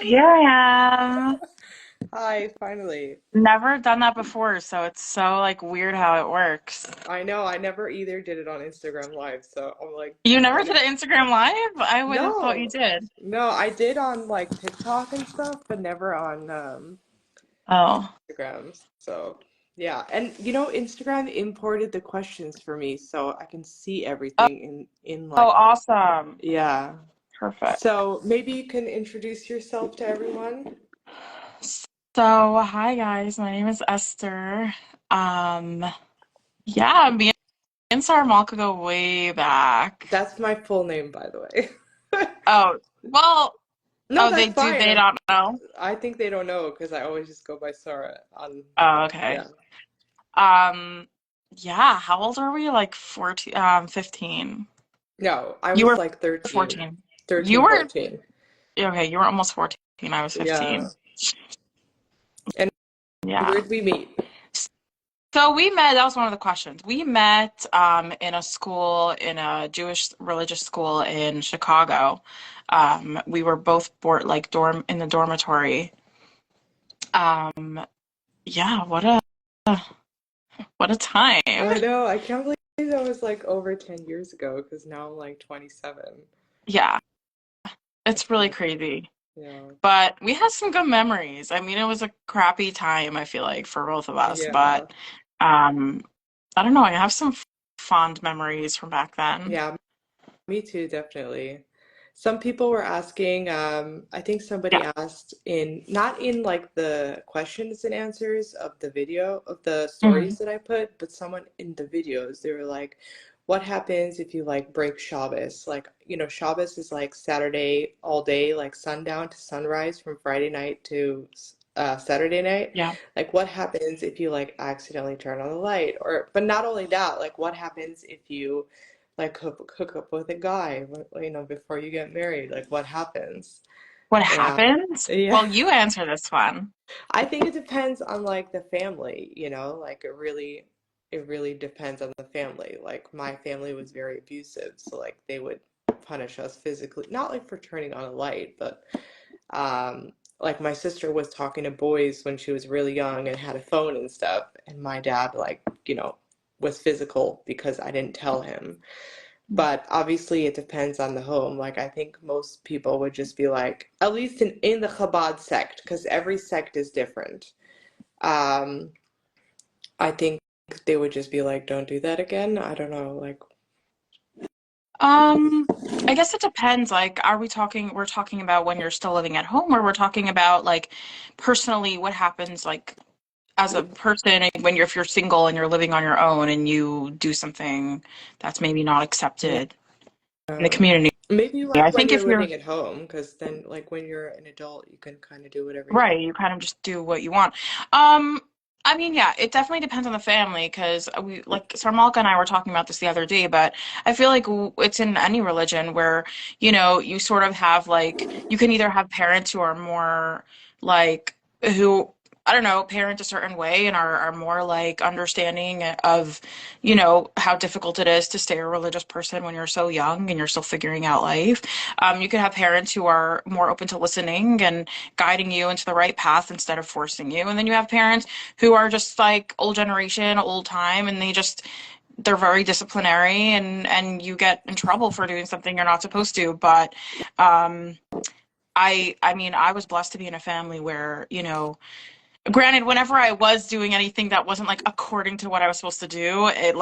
Here I am. Hi, finally. Never done that before, so it's so like weird how it works. I know I never either did it on Instagram Live, so I'm like You never kind of did an Instagram Live? I would have thought you no, did. no, I did on like TikTok and stuff, but never on Oh. Instagrams. So yeah, and Instagram imported the questions for me, so I can see everything in Oh, like awesome. yeah. Perfect. So maybe you can introduce yourself to everyone. So, hi guys, my name is Esther. Um, yeah, me and Sarah Malka go way back. That's my full name, by the way. Oh, well, No, oh, that's they fine. don't know. I think they don't know because I always just go by Sarah on, Oh, okay. yeah. Um, yeah, how old are we? Like 14, 15. No, I You was were like 13, 14. You 13, were 14. okay, you were almost 14. I was Yeah. 15. And Yeah. where'd we meet? So we met, that was one of the questions. We met in a school, in a Jewish religious school in Chicago. We were both like in the dormitory. Um, yeah, what a time. I know, I can't believe that was like over 10 years ago because now I'm like 27. Yeah, That's it's really crazy. crazy. Yeah. But we had some good memories. I mean, it was a crappy time, I feel like, for both of us, Yeah. but um, I don't know, I have some fond memories from back then. Yeah, me too, definitely. Some people were asking, I think somebody Yeah. asked not in like the questions and answers of the video, of the Mhm. stories that I put, but someone in the videos, they were like, what happens if you like break Shabbos? Like, Shabbos is like Saturday all day, like sundown to sunrise from Friday night to Saturday night. Yeah. Like, what happens if you like accidentally turn on the light? But not only that, like, what happens if you like hook up with a guy, before you get married, like what happens? What And happens? yeah, Well, you answer this one. I think it depends on like the family, like it really depends on the family. Like my family was very abusive, so like they would punish us physically, not like for turning on a light, but like my sister was talking to boys when she was really young and had a phone and stuff, and my dad like, was physical because I didn't tell him. But obviously, it depends on the home. Like, I think most people would just be like, at least in the Chabad sect, because every sect is different. Um, I think they would just be like, don't do that again. I don't know. Like, Um, I guess it depends. Like, we're talking about when you're still living at home, or we're talking about like personally what happens like as a person when if you're single and you're living on your own and you do something that's maybe not accepted in the yeah. community. Maybe I like when think you're if you're living at home, because then, like, when you're an adult, you can kind of do whatever you right, want. you kind of just do what you want. Um, I mean, yeah, it definitely depends on the family because we, like, Sarmalka and I were talking about this the other day, but I feel like it's in any religion where, you sort of have like, you can either have parents who are more like, who, I don't know, parent a certain way and are more like understanding of, how difficult it is to stay a religious person when you're so young and you're still figuring out life. You could have parents who are more open to listening and guiding you into the right path instead of forcing you. And then you have parents who are just like old generation, old time, and they're very disciplinary and you get in trouble for doing something you're not supposed to. But um I mean I was blessed to be in a family where, granted, whenever I was doing anything that wasn't like according to what I was supposed to do, it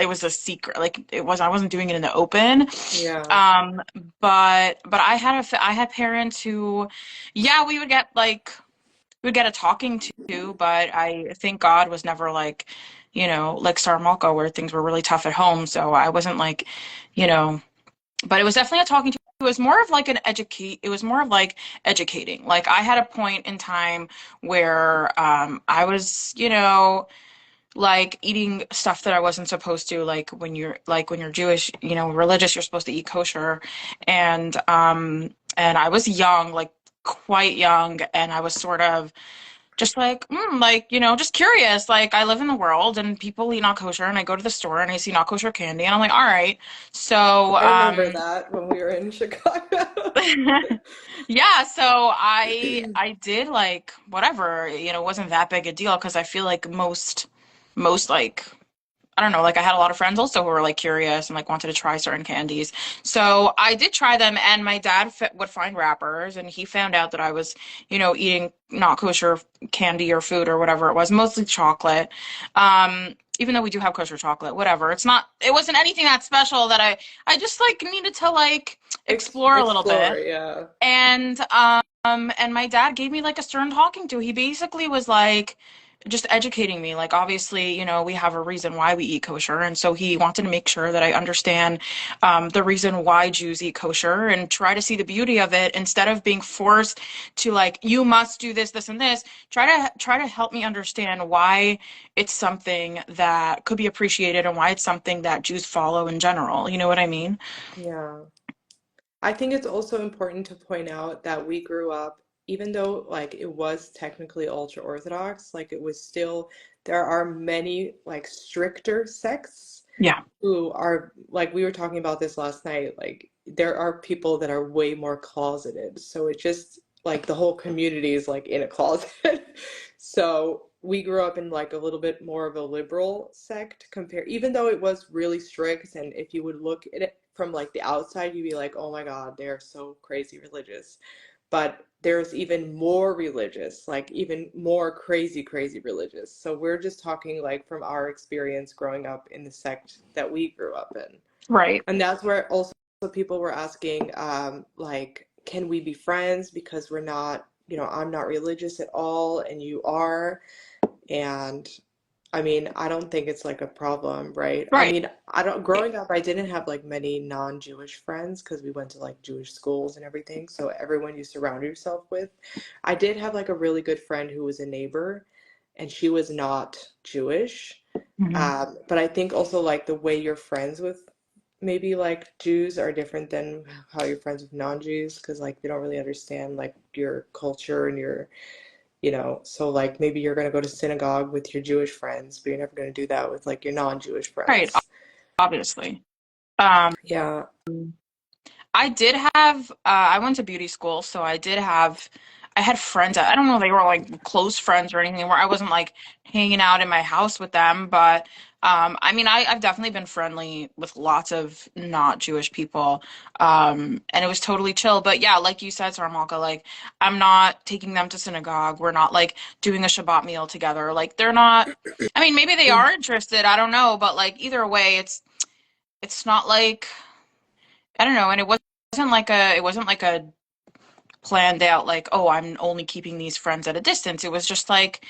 was a secret. Like I wasn't doing it in the open. Yeah. Um, but I had parents who, yeah, we would get a talking to, but I think God was never like, like Saramalco where things were really tough at home. So I wasn't like, you know, but it was definitely a talking to. It was more of like it was more of like educating. Like I had a point in time where I was, like eating stuff that I wasn't supposed to, like when you're Jewish, religious, you're supposed to eat kosher. And I was young, like quite young, and I was sort of just like, like, just curious. Like I live in the world and people eat not kosher and I go to the store and I see not kosher candy and I'm like, all right. So, I remember that when we were in Chicago. Yeah, so I did like whatever, it wasn't that big a deal because I feel like most like I don't know, like I had a lot of friends also who were like curious and like wanted to try certain candies. So I did try them, and my dad f would find wrappers, and he found out that I was, eating not kosher candy or food or whatever it was, mostly chocolate. Even though we do have kosher chocolate, whatever. It wasn't anything that special that I just like needed to like explore a little Explore, bit. yeah. And my dad gave me like a stern talking to. He basically was like just educating me. Like obviously, we have a reason why we eat kosher, and so he wanted to make sure that I understand the reason why Jews eat kosher and try to see the beauty of it instead of being forced to like you must do this, this, and this. Try to help me understand why it's something that could be appreciated and why it's something that Jews follow in general. You know what I mean? Yeah. I think it's also important to point out that we grew up, even though like it was technically ultra-Orthodox, like it was still, there are many like stricter sects Yeah. who are like we were talking about this last night, like there are people that are way more closeted. So it just like the whole community is like in a closet. So we grew up in like a little bit more of a liberal sect compare even though it was really strict, and if you would look at it from like the outside, you'd be like, oh my God, they're so crazy religious. But there's even more religious, like even more crazy, crazy religious. So we're just talking like from our experience growing up in the sect that we grew up in. Right. And that's where also people were asking, like, can we be friends? Because we're not, I'm not religious at all, and you are. And I mean, I don't think it's like a problem, right? I Right. mean, I don't, growing up, I didn't have like many non-Jewish friends because we went to like Jewish schools and everything. So everyone you surround yourself with. I did have like a really good friend who was a neighbor, and she was not Jewish. Mhm. But I think also like the way you're friends with maybe like Jews are different than how you're friends with non-Jews, because like they don't really understand like your culture and your, so like maybe you're going to go to synagogue with your Jewish friends, but you're never going to do that with like your non-Jewish Right. friends. Obviously. Um, Yeah. I did have, I went to beauty school, so I had friends. I don't know if they were like close friends or anything where I wasn't like hanging out in my house with them, but I mean, I've definitely been friendly with lots of not Jewish people, and it was totally chill. But yeah, like you said, Sarmalka, like I'm not taking them to synagogue. We're not like doing a Shabbat meal together. Like they're not. I mean, maybe they are interested. I don't know, but like either way, it's not like. I don't know, and it wasn't like a planned out like, oh, I'm only keeping these friends at a distance. It was just like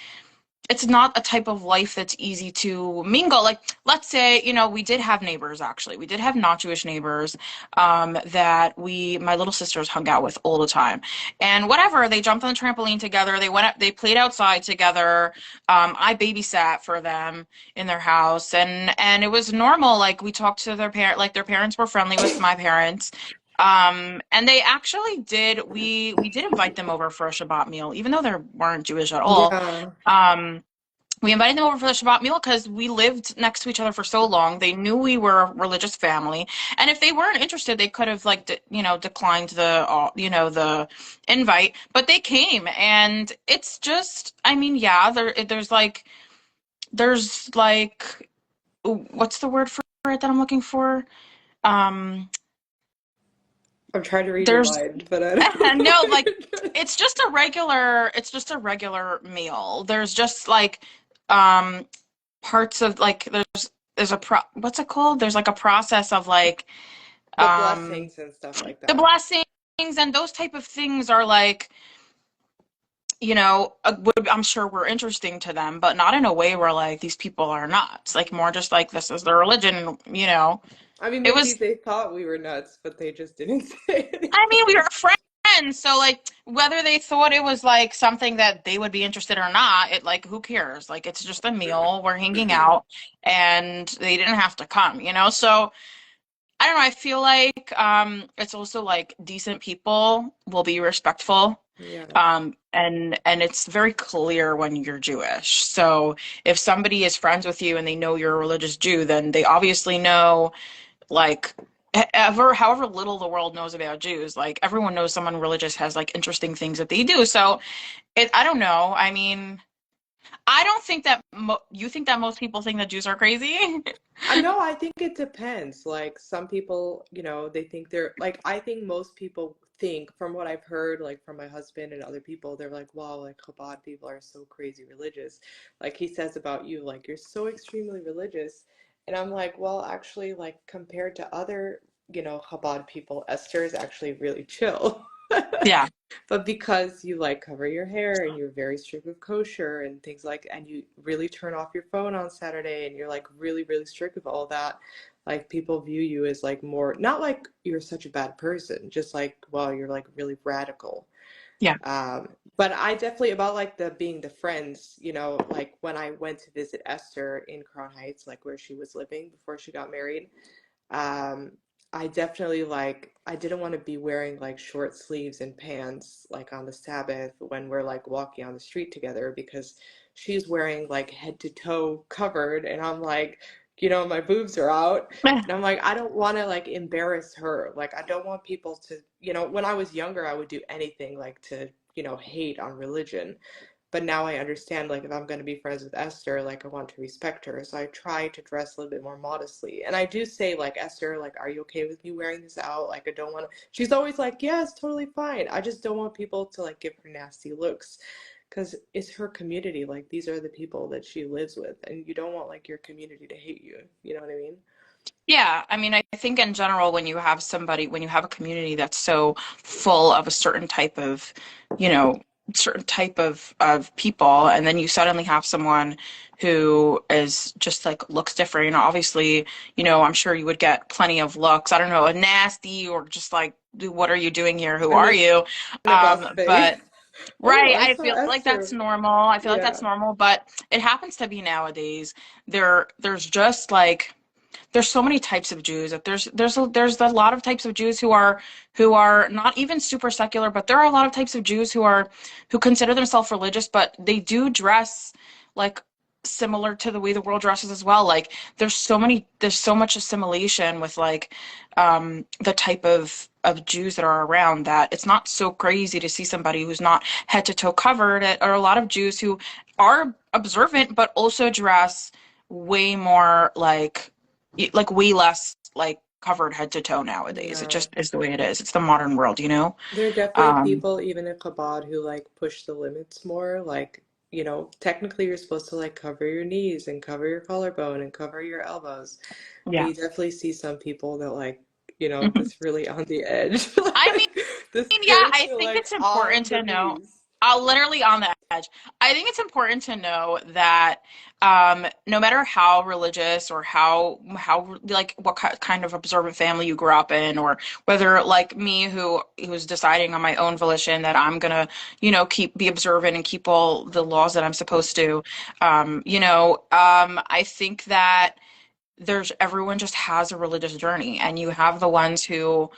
it's not a type of life that's easy to mingle. Like, let's say, we did have neighbors actually. We did have not Jewish neighbors that my little sisters hung out with all the time. And whatever, they jumped on the trampoline together. They went up, they played outside together. I babysat for them in their house, and it was normal. Like we talked to like their parents were friendly with my parents. And they actually we did invite them over for a Shabbat meal, even though they weren't Jewish at all. Yeah. Um, we invited them over for the Shabbat meal because we lived next to each other for so long. They knew we were a religious family, and if they weren't interested, they could have like declined the invite. But they came, and it's just, I mean, yeah, there's like what's the word for it that I'm looking for? Um, I'm trying to read your there's mind, but I don't no, like know. it's just a regular meal. There's just like um parts of like there's what's it called? There's like a process of like The um blessings and stuff like the that. blessings and those type of things are like, I'm sure we're interesting to them, but not in a way where like these people are nuts. Like more just like this is their religion. I mean, It maybe was they thought we were nuts, but they just didn't say I mean, we anything. were friends, so like whether they thought it was like something that they would be interested or not, it like who cares? Like it's just a meal, we're hanging out, and they didn't have to come. So I don't know, I feel like it's also like decent people will be respectful. Yeah. And it's very clear when you're Jewish. So if somebody is friends with you and they know you're a religious Jew, then they obviously know like however little the world knows about Jews, like everyone knows someone religious has like interesting things that they do. So I don't know. I mean, I don't think that you think that most people think that Jews are crazy. I know, I think it depends. Like some people, they think they're like I think most people think from what I've heard, like from my husband and other people, they're like, wow, like Chabad people are so crazy religious. Like he says about you, like you're so extremely religious. And I'm like, well, actually, like compared to other, Chabad people, Esther is actually really chill. Yeah. But because you like cover your hair and you're very strict with kosher and things like, and you really turn off your phone on Saturday and you're like really, really strict with all that, like people view you as like more, not like you're such a bad person, just like, well, you're like really radical. Yeah. But I definitely about like the being the friends, like when I went to visit Esther in Crown Heights, like where she was living before she got married, um, I definitely like I didn't want to be wearing like short sleeves and pants like on the Sabbath when we're like walking on the street together because she's wearing like head to toe covered and I'm like, my boobs are out. And I'm like, I don't want to like embarrass her. Like I don't want people to, when I was younger, I would do anything like to, hate on religion. But now I understand, like, if I'm going to be friends with Esther, like, I want to respect her. So I try to dress a little bit more modestly. And I do say, like, Esther, like, are you okay with me wearing this out? Like, I don't want to. She's always like, yeah, it's totally fine. I just don't want people to, like, give her nasty looks because it's her community. Like, these are the people that she lives with. And you don't want, like, your community to hate you. You know what I mean? Yeah, I mean, I think in general, when you have a community that's so full of a certain type of, you know, certain type of people, and then you suddenly have someone who is just like looks different. Obviously, I'm sure you would get plenty of looks. I don't know, a nasty or just like, what are you doing here? Who And are this you? kind of about space. But Oh, right, I I saw feel like that's Esther. normal. I feel like that's Yeah. normal, but it happens to be nowadays. There's just like there's so many types of Jews. That there's a lot of types of Jews who are not even super secular, but there are a lot of types of Jews who consider themselves religious, but they do dress like similar to the way the world dresses as well. Like there's so much assimilation with like the type of Jews that are around that it's not so crazy to see somebody who's not head to toe covered. Or a lot of Jews who are observant but also dress way more like way less like covered head to toe nowadays. It Yeah. just is the way it is. It's the modern world. There are definitely Um, people, even in Chabad, who like push the limits more. Like, technically you're supposed to like cover your knees and cover your collarbone and cover your elbows. But yeah. you definitely see some people that like, that's really on the edge. I Like the yeah, skirts I are think like it's important on the to know. knees. Literally on the edge. I think it's important to know that no matter how religious or how like what kind of observant family you grew up in, or whether like me who's deciding on my own volition that I'm gonna keep be observant and keep all the laws that I'm supposed to, I think that there's everyone just has a religious journey, and you have the ones who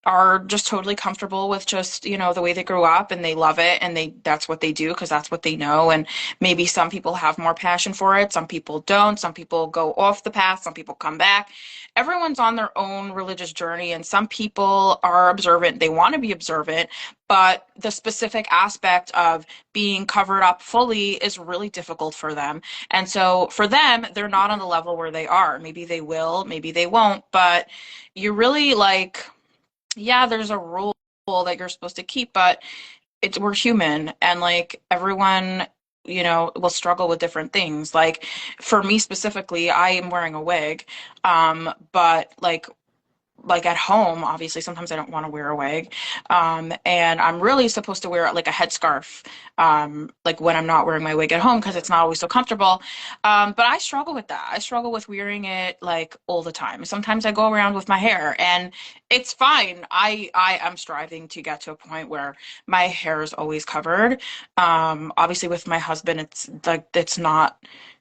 are just totally comfortable with just, the way they grew up and they love it and that's what they do because that's what they know. And maybe some people have more passion for it, some people don't, some people go off the path, some people come back. Everyone's on their own religious journey, and some people are observant, they want to be observant, but the specific aspect of being covered up fully is really difficult for them. And so for them, they're not on the level where they are. Maybe they will, maybe they won't, but you really like yeah, there's a rule that you're supposed to keep, but we're human, and like everyone, will struggle with different things. Like for me specifically, I am wearing a wig, but like at home, obviously, sometimes I don't want to wear a wig. And I'm really supposed to wear like a headscarf, like when I'm not wearing my wig at home because Yeah. it's not always so comfortable. But I struggle with that. I struggle with wearing it like all the time. Sometimes I go around with my hair and it's fine. I am striving to get to a point where my hair is always covered. Obviously with my husband, it's like it's not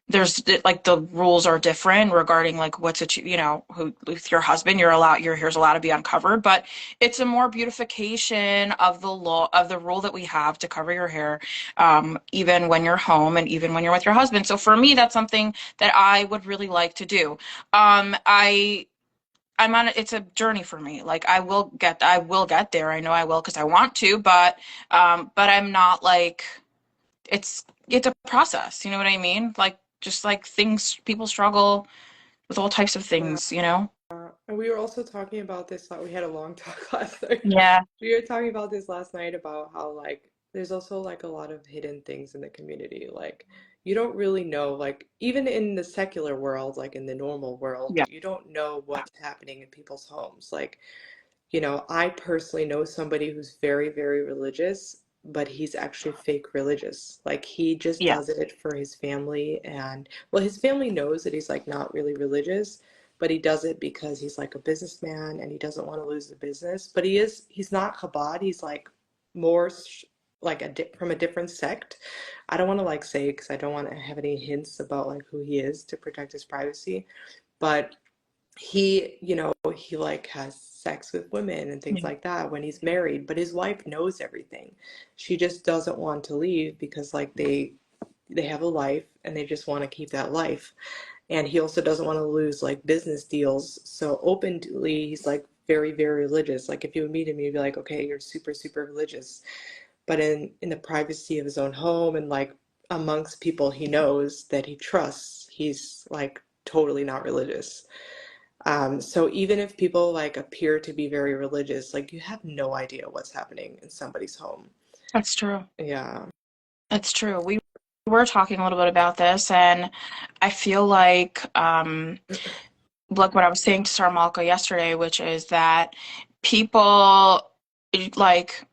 there's like the rules are different regarding like what's it who with your husband your hair's allowed to be uncovered, but it's a more beautification of the law of the rule that we have to cover your hair, even when you're home and even when you're with your husband. So for me, that's something that I would really like to do. I it's a journey for me. Like I will get there. I know I will because I want to, but I'm not like it's a process, you know what I mean? Like just like things people struggle with all types of Yeah. things, you know? And we were also talking about this, we had a long talk last night. Yeah. We were talking about this last night about how like there's also like a lot of hidden things in the community. Like you don't really know, like even in the secular world, like in the normal world, Yeah. you don't know what's happening in people's homes. Like I personally know somebody who's very, very religious, but he's actually fake religious. Like he just Yeah. does it for his family and well, his family knows that he's like not really religious, but he does it because he's like a businessman and he doesn't want to lose the business. But he's not Chabad, he's like more like from a different sect. I don't want to like say because I don't want to have any hints about like who he is to protect his privacy, but he like has sex with women and things Yeah. like that when he's married, but his wife knows everything. She just doesn't want to leave because like they have a life and they just want to keep that life. And he also doesn't want to lose like business deals. So openly he's like very, very religious. Like if you would meet him, you'd be like, okay, you're super, super religious. But in the privacy of his own home and like amongst people he knows that he trusts, he's like totally not religious. So even if people like appear to be very religious, like you have no idea what's happening in somebody's home. That's true. Yeah. That's true. We were talking a little bit about this, and I feel like what I was saying to Sarmalka yesterday, which is that people like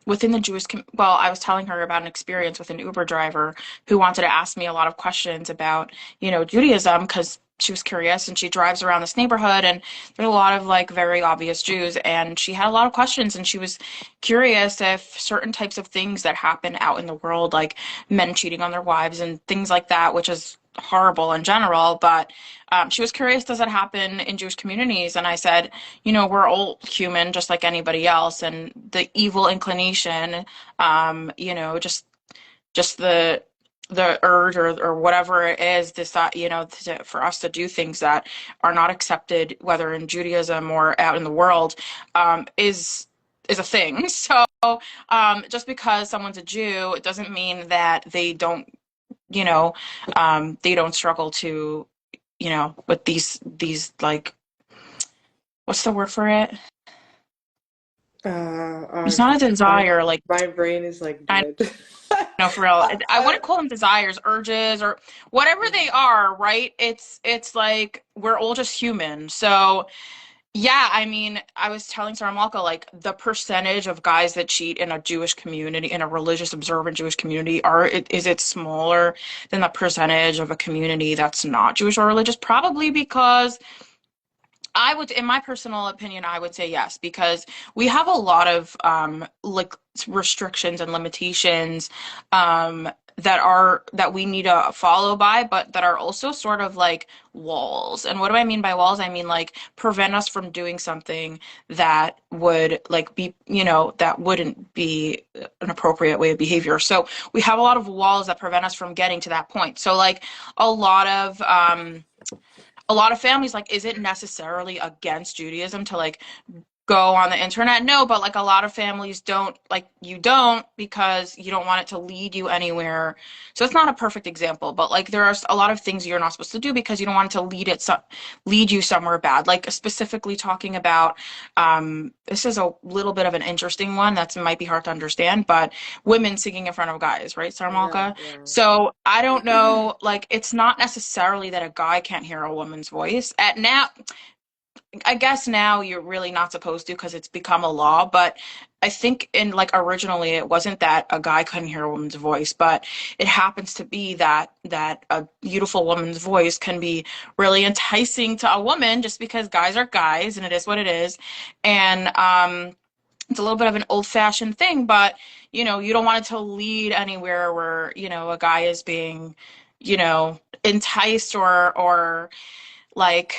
within the well, I was telling her about an experience with an Uber driver who wanted to ask me a lot of questions about, Judaism because she was curious and she drives around this neighborhood and there's a lot of like very obvious Jews and she had a lot of questions and she was curious if certain types of things that happen out in the world, like men cheating on their wives and things like that, which is horrible in general, but she was curious, does that happen in Jewish communities? And I said, we're all human just like anybody else, and the evil inclination, just the urge or whatever it is, this for us to do things that are not accepted, whether in Judaism or out in the world, is a thing. So just because someone's a Jew, it doesn't mean that you know, they don't struggle to, with these like, what's the word for it? It's not a My desire, like my brain is like I dead. know for real. I wouldn't call them desires, urges, or whatever Yeah. they are, right? It's like we're all just human. So yeah, I mean, I was telling Sarah Malka like the percentage of guys that cheat in a Jewish community, in a religious observant Jewish community, is it smaller than the percentage of a community that's not Jewish or religious? Probably because I would, in my personal opinion, I would say yes, because we have a lot of like restrictions and limitations that we need to follow by, but that are also sort of like walls. And what do I mean by walls? I mean like prevent us from doing something that would like be, that wouldn't be an appropriate way of behavior. So we have a lot of walls that prevent us from getting to that point. So like a lot of a lot of families like is it necessarily against Judaism to like go on the internet? No, but like a lot of families don't, like you don't, because you don't want it to lead you anywhere. So it's not a perfect example, but like there are a lot of things you're not supposed to do because you don't want it to lead you somewhere bad. Like specifically talking about this is a little bit of an interesting one that might be hard to understand, but women singing in front of guys, right, Yeah, Sarmalka? yeah. So I don't know, like it's not necessarily that a guy can't hear a woman's voice. At now, I guess now you're really not supposed to because it's become a law, but I think in like originally it wasn't that a guy couldn't hear a woman's voice, but it happens to be that a beautiful woman's voice can be really enticing to a woman just because guys are guys and it is what it is. And it's a little bit of an old-fashioned thing, but you don't want it to lead anywhere where, a guy is being, enticed or like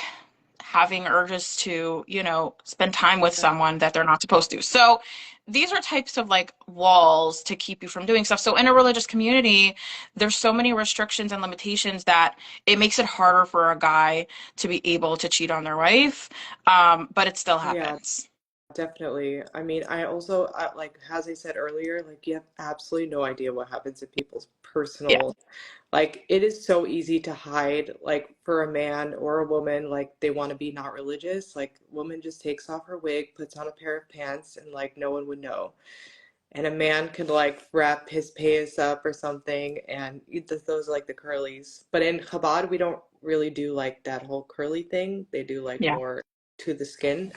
having urges to, spend time with Yeah. someone that they're not supposed to. So these are types of like walls to keep you from doing stuff. So in a religious community, there's so many restrictions and limitations that it makes it harder for a guy to be able to cheat on their wife. But it still Yeah, happens. definitely. I mean, I also, like, as I said earlier, like, you have absolutely no idea what happens in people's Yeah. personal, like, it is so easy to hide, like, for a man or a woman, like, they want to be not religious. Like, woman just takes off her wig, puts on a pair of pants, and, like, no one would know. And a man could, like, wrap his payas up or something, and those are, like, the curlies. But in Chabad, we don't really do, like, that whole curly thing. They do, like, Yeah. more to the skin.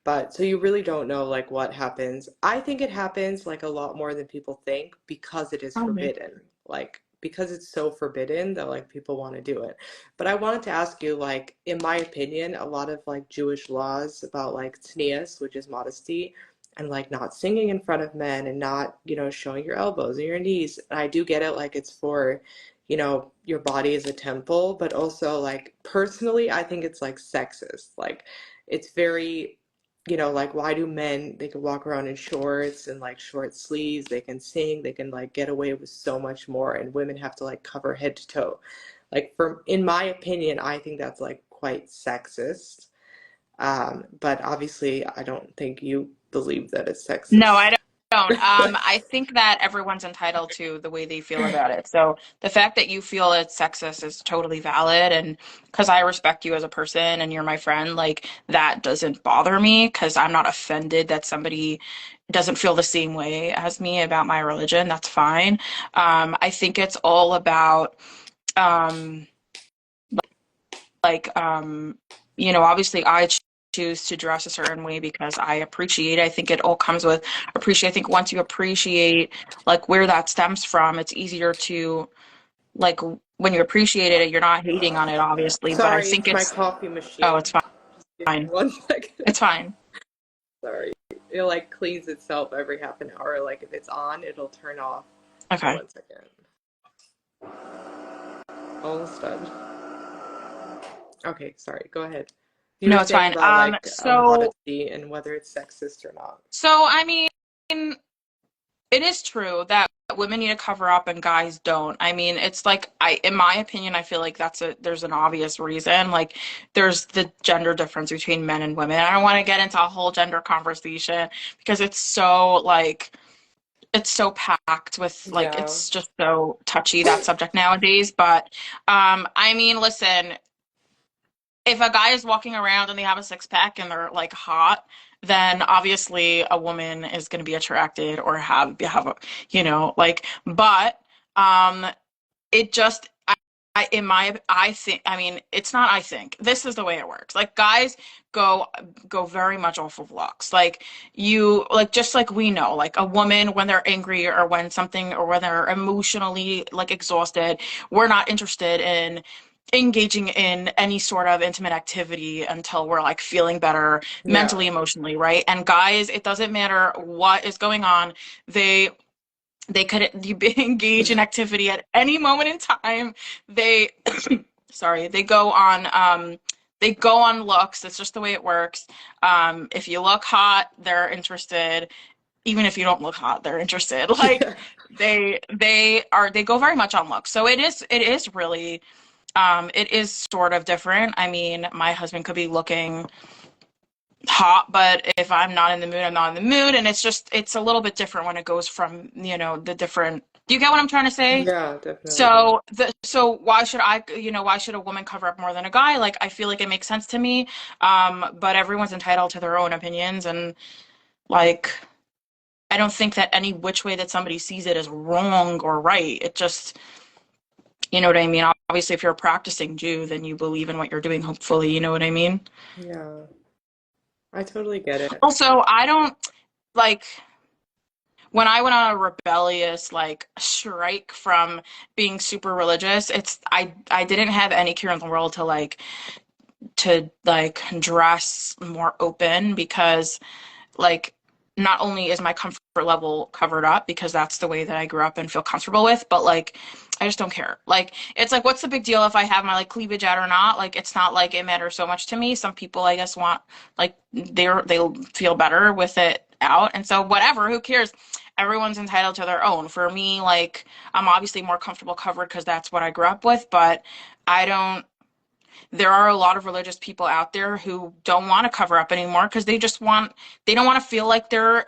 But so you really don't know like what happens. I think it happens like a lot more than people think because it is Probably. forbidden. Like because it's so forbidden that like people want to do it. But I wanted to ask you like in my opinion, a lot of like Jewish laws about like tznius, which is modesty, and like not singing in front of men and not, showing your elbows and your knees. And I do get it like it's for, your body is a temple, but also like personally, I think it's like sexist. Like it's very like why do men they can walk around in shorts and like short sleeves, they can sing, they can like get away with so much more, and women have to like cover head to toe. Like for in my opinion, I think that's like quite sexist. But obviously I don't think you believe that it's No, I sexist. don't. I think that everyone's entitled to the way they feel about it. So the fact that you feel it's sexist is totally valid. And because I respect you as a person and you're my friend, like that doesn't bother me because I'm not offended that somebody doesn't feel the same way as me about my religion. That's fine. I think it's all about, um, like obviously choose to dress a certain way because I appreciate it. I think it all comes with appreciate. I think once you appreciate like where that stems from, it's easier to like when you appreciate it, you're not hating on it obviously, but I Sorry, think it's my it's coffee oh, machine. it's Just give me fine. 1 second. It's fine. Sorry. It like cleans itself every half an hour. Like if it's on, it'll turn off. So Okay. 1 second. Almost done. Okay, sorry. Go ahead. You were No, it's saying fine. about like So modesty and whether it's sexist or not. I mean it is true that women need to cover up and guys don't. I mean, it's like in my opinion, I feel like there's an obvious reason. Like there's the gender difference between men and women. I don't want to get into a whole gender conversation because it's so packed with like Yeah. it's just so touchy that subject nowadays. But I mean, listen, if a guy is walking around and they have a six pack and they're like hot, then obviously a woman is going to be attracted or have a, but um it just in my I think I mean it's not I think this is the way it works. Like guys go go very much off of looks. Like you like just like we know like a woman when they're angry or when something or when they're emotionally like exhausted, we're not interested in engaging in any sort of intimate activity until we're like feeling better Yeah. mentally, emotionally, right? And guys, it doesn't matter what is going on. They they could engage in activity at any moment in time. They, sorry, they go on looks. That's just the way it works. If you look hot, they're interested. Even if you don't look hot, they're interested. Like Yeah. they go very much on looks. So it is really it is sort of different. I mean, my husband could be looking hot, but if I'm not in the mood, I'm not in the mood. And it's a little bit different when it goes from, the different, do you get what I'm trying to say? Yeah, definitely. So why should why should a woman cover up more than a guy? Like, I feel like it makes sense to me. But everyone's entitled to their own opinions. And like, I don't think that any which way that somebody sees it is wrong or right. It just, you know what I mean? Obviously, if you're a practicing Jew, then you believe in what you're doing, hopefully, you know what I mean? Yeah. I totally get it. Also, I don't like when I went on a rebellious like strike from being super religious, I didn't have any care in the world to like dress more open because like not only is my comfort level covered up because that's the way that I grew up and feel comfortable with, but like I just don't care. Like it's like what's the big deal if I have my like cleavage out or not? Like it's not like it matters so much to me. Some people I guess want like they'll feel better with it out. And so whatever, who cares? Everyone's entitled to their own. For me, like I'm obviously more comfortable covered because that's what I grew up with, but I don't there are a lot of religious people out there who don't want to cover up anymore because they don't want to feel like they're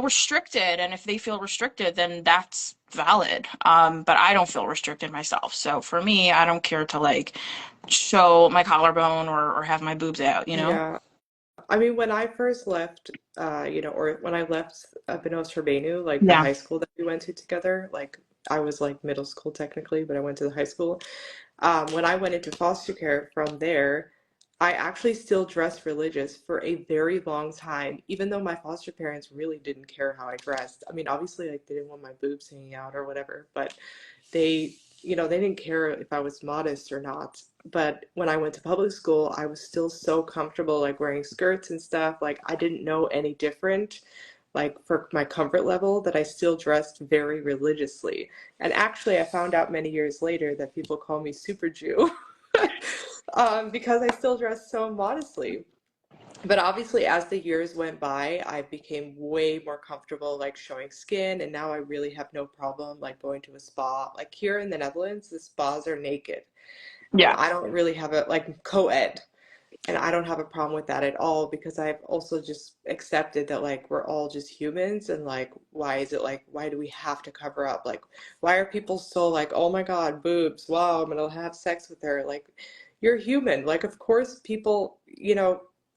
restricted, and if they feel restricted then that's valid, but I don't feel restricted myself, so for me I don't care to like show my collarbone or have my boobs out. Yeah. I mean, when I first left, or when I left Benos Urbanu, like the Yeah, high school that we went to together, like I was like middle school technically, but I went to the high school. When I went into foster care from there, I actually still dressed religious for a very long time, even though my foster parents really didn't care how I dressed. I mean, obviously, like they didn't want my boobs hanging out or whatever, but they didn't care if I was modest or not. But when I went to public school, I was still so comfortable, like wearing skirts and stuff. Like I didn't know any different, like for my comfort level, that I still dressed very religiously. And actually, I found out many years later that people call me Super Jew because I still dress so modestly. But obviously, as the years went by, I became way more comfortable like showing skin, and now I really have no problem like going to a spa. Like here in the Netherlands, the spas are naked, and yeah, I don't really have a like co-ed, and I don't have a problem with that at all because I've also just accepted that like we're all just humans, and like why is it like why do we have to cover up? Like why are people so like, oh my God, boobs, wow, I'm gonna have sex with her. Like you're human. Like of course people,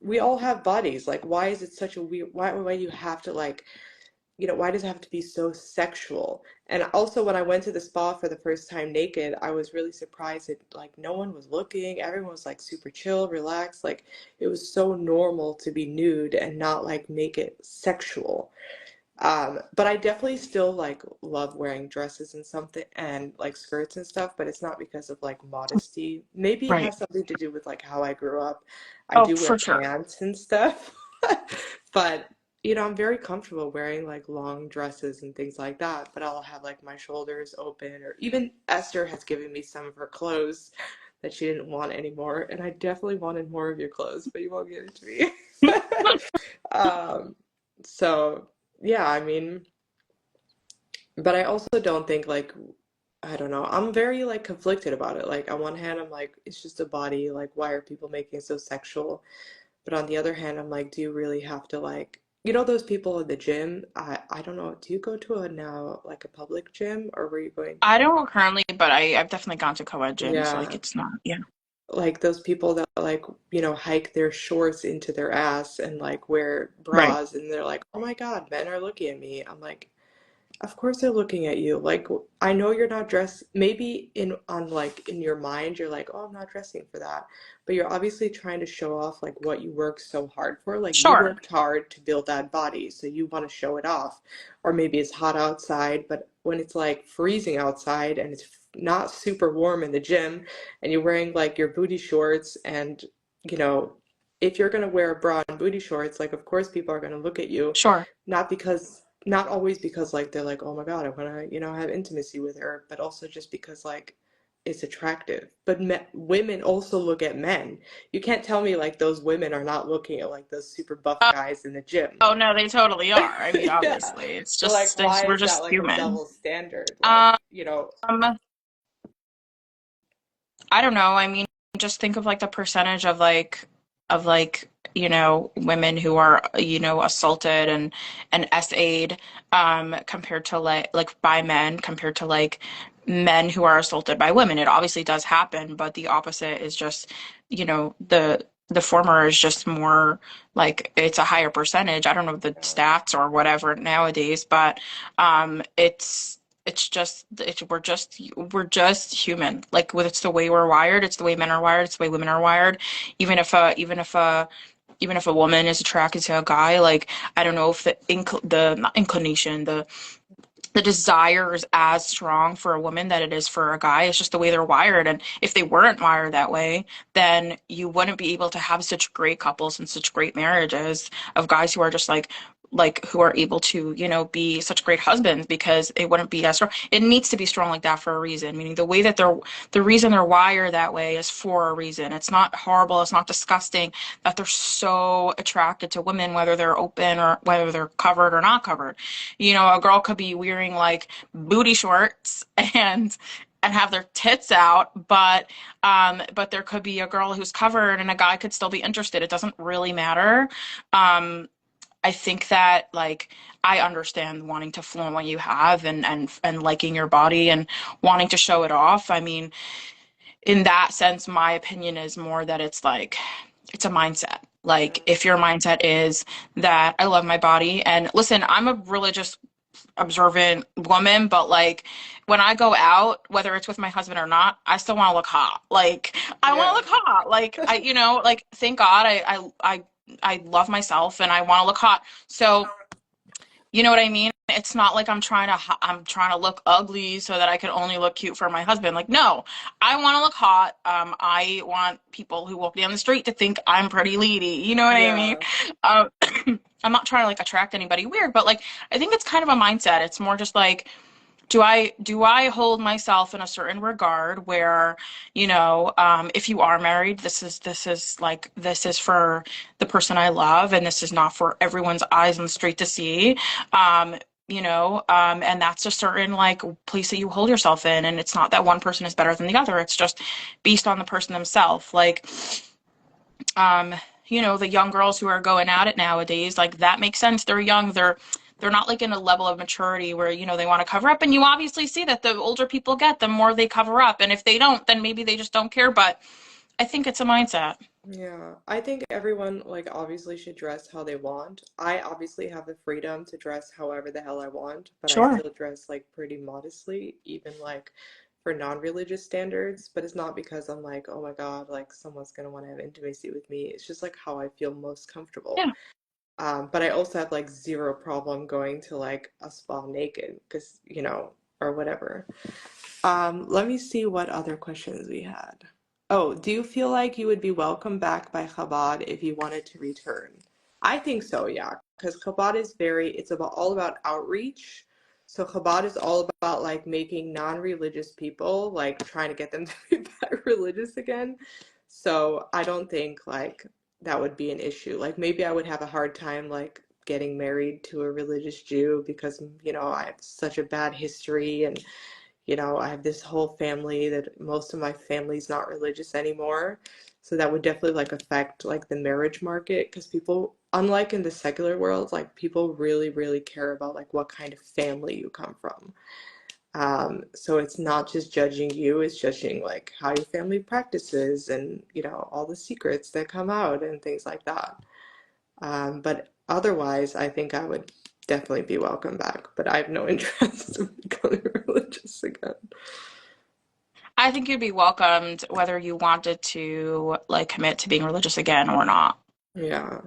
we all have bodies. Like why is it such a weird why do you have to like why does it have to be so sexual? And also, when I went to the spa for the first time naked, I was really surprised that like no one was looking. Everyone was like super chill, relaxed. Like it was so normal to be nude and not like make it sexual. But I definitely still like love wearing dresses and something and like skirts and stuff, but it's not because of like modesty. Maybe it right. has something to do with like how I grew up. I Oh, do wear for sure. pants and stuff, but I'm very comfortable wearing like long dresses and things like that, but I'll have like my shoulders open, or even Esther has given me some of her clothes that she didn't want anymore, and I definitely wanted more of your clothes, but you won't give it to me. Um, so yeah, I mean, but I also don't think like I don't know. I'm very like conflicted about it. Like on one hand, I'm like, it's just a body. Like, why are people making it so sexual? But on the other hand, I'm like, do you really have to like, those people at the gym? I don't know. Do you go to a now like a public gym, or were you going? I don't currently, but I've definitely gone to co-ed gyms, like Yeah, it's not, yeah. like those people that like hike their shorts into their ass and like wear Right. bras, and they're like, oh my God, men are looking at me. I'm like, of course they're looking at you. Like I know you're not dressed maybe in your mind you're like, "Oh, I'm not dressing for that." But you're obviously trying to show off like what you worked so hard for. Like you Sure. worked hard to build that body, so you want to show it off. Or maybe it's hot outside, but when it's like freezing outside and it's not super warm in the gym and you're wearing like your booty shorts and you know, if you're going to wear a bra and booty shorts, like of course people are going to look at you, Sure. not always because like they're like, oh my God, I want to, have intimacy with her, but also just because like it's attractive. But women also look at men. You can't tell me like those women are not looking at like those super buff guys in the gym. Oh no, they totally are. I mean, Yeah. obviously, it's So like just why we're is that just like a human. double standard? Like, Um, I don't know. I mean, just think of like the percentage of like, women who are, assaulted and SA'd compared to like by men compared to like men who are assaulted by women. It obviously does happen, but the opposite is just, the former is just more like it's a higher percentage. I don't know the yeah, stats or whatever nowadays, but we're just human. Like it's the way we're wired. It's the way men are wired. It's the way women are wired. Even if a woman is attracted to a guy, like I don't know if the not inclination, the desire is as strong for a woman that it is for a guy. It's just the way they're wired. And if they weren't wired that way, then you wouldn't be able to have such great couples and such great marriages of guys who are just like like who are able to, be such great husbands because it wouldn't be as strong. It needs to be strong like that for a reason, meaning the reason they're wired that way is for a reason. It's not horrible, it's not disgusting that they're so attracted to women, whether they're open or whether they're covered or not covered. A girl could be wearing like booty shorts and have their tits out, but there could be a girl who's covered and a guy could still be interested. It doesn't really matter. Um, I think that like I understand wanting to flaunt what you have and liking your body and wanting to show it off. I mean, in that sense, my opinion is more that it's like it's a mindset. Like Yeah. if your mindset is that I love my body and listen, I'm a religious observant woman, but like when I go out, whether it's with my husband or not, I still want to look hot. Like I want to Yeah. look hot. Like like thank God I love myself and I want to look hot. So you know what I mean? It's not like I'm trying to look ugly so that I can only look cute for my husband. Like no, I want to look hot. I want people who walk down the street to think I'm pretty lady. You know what I mean? Yeah. Um, I'm not trying to like attract anybody weird, but like I think it's kind of a mindset. It's more just like do I hold myself in a certain regard where, if you are married, this is for the person I love, and this is not for everyone's eyes on the street to see. Um, and that's a certain like place that you hold yourself in, and it's not that one person is better than the other. It's just based on the person themselves. Like um, the young girls who are going at it nowadays, like that makes sense. They're young. They're not like in a level of maturity where, they want to cover up. And you obviously see that the older people get, the more they cover up. And if they don't, then maybe they just don't care. But I think it's a mindset. Yeah, I think everyone like obviously should dress how they want. I obviously have the freedom to dress however the hell I want, but I Sure. still dress like pretty modestly, even like for non-religious standards. But it's not because I'm like, oh my God, like someone's gonna want to have intimacy with me. It's just like how I feel most comfortable. Yeah. But I also have like zero problem going to like a spa naked because, or whatever. Let me see what other questions we had. Oh, do you feel like you would be welcomed back by Chabad if you wanted to return? I think so, yeah, because Chabad is it's about all about outreach. So Chabad is all about like making non-religious people like trying to get them to be back religious again. So I don't think like that would be an issue. Like maybe I would have a hard time like getting married to a religious Jew because, I have such a bad history and I have this whole family that most of my family's not religious anymore. So that would definitely like affect like the marriage market because people, unlike in the secular world, like people really, really care about like what kind of family you come from. So it's not just judging you, it's judging like how your family practices and, all the secrets that come out and things like that. But otherwise, I think I would definitely be welcome back, but I have no interest in becoming religious again. I think you'd be welcomed whether you wanted to like commit to being religious again or not. Yeah,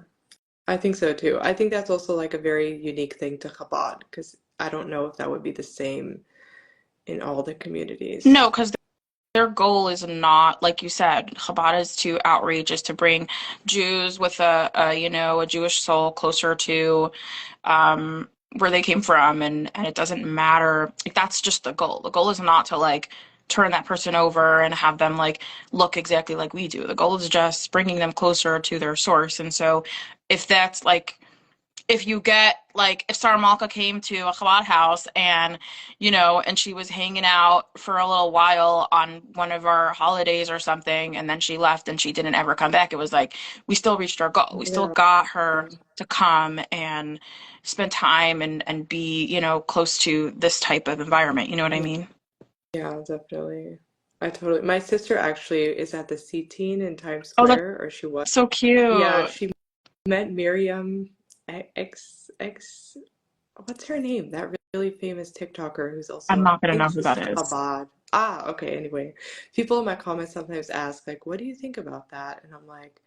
I think so too. I think that's also like a very unique thing to Chabad because I don't know if that would be the same in all the communities. No, because their goal is not, like you said, Chabad is to outreach, is to bring Jews with a Jewish soul closer to where they came from, and it doesn't matter. Like that's just the goal. The goal is not to like turn that person over and have them like look exactly like we do. The goal is just bringing them closer to their source. And so if that's like if you get like if Sarah Malka came to a Chabad house and she was hanging out for a little while on one of our holidays or something and then she left and she didn't ever come back, it was like we still reached our goal. We still Yeah, got her to come and spend time and be, close to this type of environment. You know what I yeah, mean? yeah, definitely. My sister actually is at the C-Teen in Times Oh, that's Square, or she was. so Yeah, cute. she met Miriam X, what's her name? That really famous TikToker who's I'm also, I not gonna think know who she's that is. Chabad. Ah, okay, anyway. People in my comments sometimes ask, like, what do you think about that? And I'm like,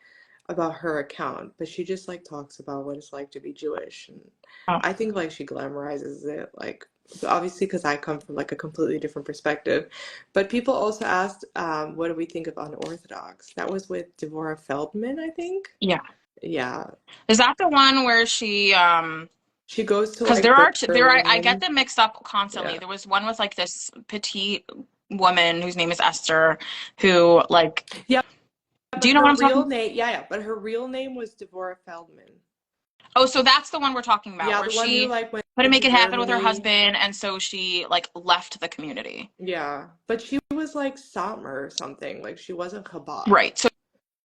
about her account, but she just like talks about what it's like to be Jewish. And Oh, I think like she glamorizes it, like, obviously because I come from like a completely different perspective. But people also asked, what do we think of Unorthodox? That was with Devorah Feldman, I think. yeah. Yeah, Is that the one where she She goes to Because like I get Berlin. them mixed up constantly. Yeah. There was one with like this petite woman whose name is Esther, who like, Yeah, do but you know her what I'm real talking? name, yeah, yeah, but her real name was Devorah Feldman. Oh, so that's the one we're talking about, Yeah, where the one who she like went couldn't to make it happen with her Germany. husband, and so she like left the community. Yeah, but she was like Satmar or something. Like she wasn't Chabad. Right.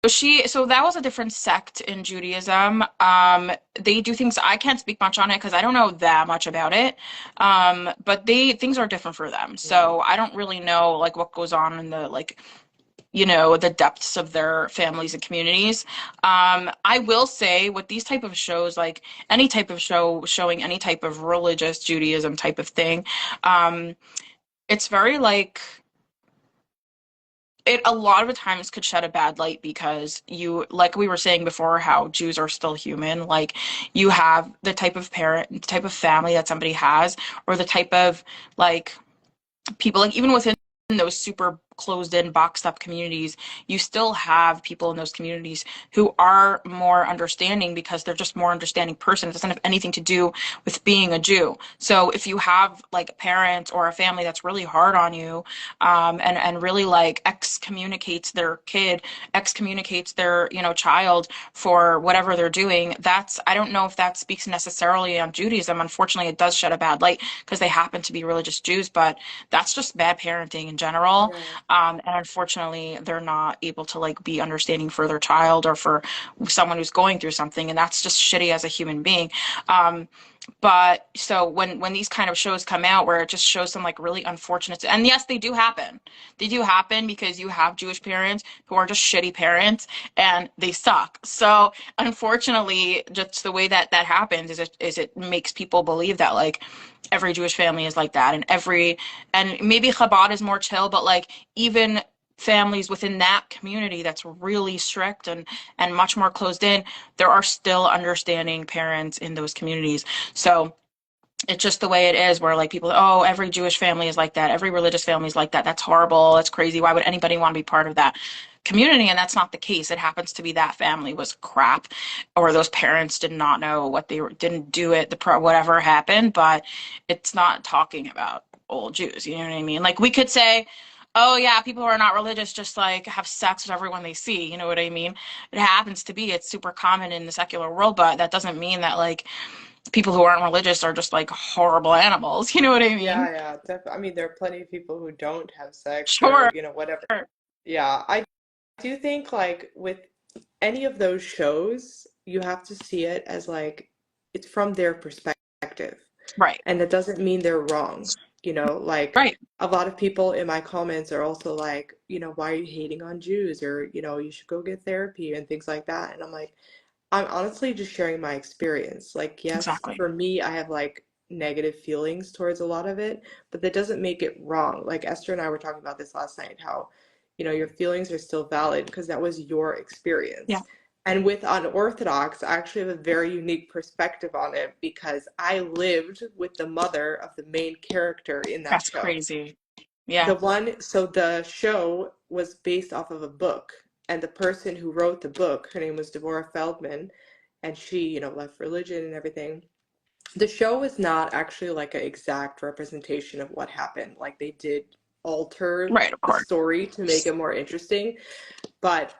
So that was a different sect in Judaism. They do things I can't speak much on it because I don't know that much about it. But they things are different for them. Mm. So I don't really know like what goes on in the like the depths of their families and communities. I will say with these type of shows, like any type of show showing any type of religious Judaism type of thing, um, it's very like it a lot of the times could shed a bad light because you like we were saying before how Jews are still human. Like you have the type of parent, the type of family that somebody has, or the type of like people like even within those super closed in boxed up communities, you still have people in those communities who are more understanding because they're just more understanding person. It doesn't have anything to do with being a Jew. So if you have like a parent or a family that's really hard on you, and really like excommunicates their kid, excommunicates their child for whatever they're doing, that's I don't know if that speaks necessarily on Judaism. Unfortunately, it does shed a bad light because they happen to be religious Jews, but that's just bad parenting in general. Yeah. And unfortunately, they're not able to like be understanding for their child or for someone who's going through something, and that's just shitty as a human being. Um, but so when these kind of shows come out where it just shows some like really unfortunate, and yes, they do happen. They do happen because you have Jewish parents who are just shitty parents and they suck. So unfortunately, just the way that that happens is it makes people believe that like every Jewish family is like that, and maybe Chabad is more chill, but like even families within that community that's really strict and much more closed in, there are still understanding parents in those communities. So it's just the way it is where like people, oh, every Jewish family is like that, every religious family is like that, that's horrible, that's crazy, why would anybody want to be part of that community? And that's not the case. It happens to be that family was crap, or those parents did not know what they were, didn't do it, whatever happened. But it's not talking about old Jews, you know what I mean? Like we could say, oh yeah, people who are not religious just like have sex with everyone they see, you know what I mean? It happens to be, it's super common in the secular world, but that doesn't mean that like people who aren't religious are just like horrible animals. You know what I Yeah, mean? yeah. I mean, there are plenty of people who don't have sex or, Sure. whatever. Yeah, I do think like with any of those shows, you have to see it as like it's from their perspective. Right. And it doesn't mean they're wrong. Like Right. a lot of people in my comments are also like, why are you hating on Jews? Or, you should go get therapy and things like that. And I'm like, I'm honestly just sharing my experience. Like, yes, Exactly. for me, I have like negative feelings towards a lot of it, but that doesn't make it wrong. Like Esther and I were talking about this last night, how, your feelings are still valid because that was your Yeah. experience. And with Unorthodox, I actually have a very unique perspective on it because I lived with the mother of the main character in that That's show. crazy. Yeah. So the show was based off of a book, and the person who wrote the book, her name was Deborah Feldman, and she, left religion and everything. The show was not actually like an exact representation of what happened. Like they did alter Right. Of the course. story to make it more interesting. But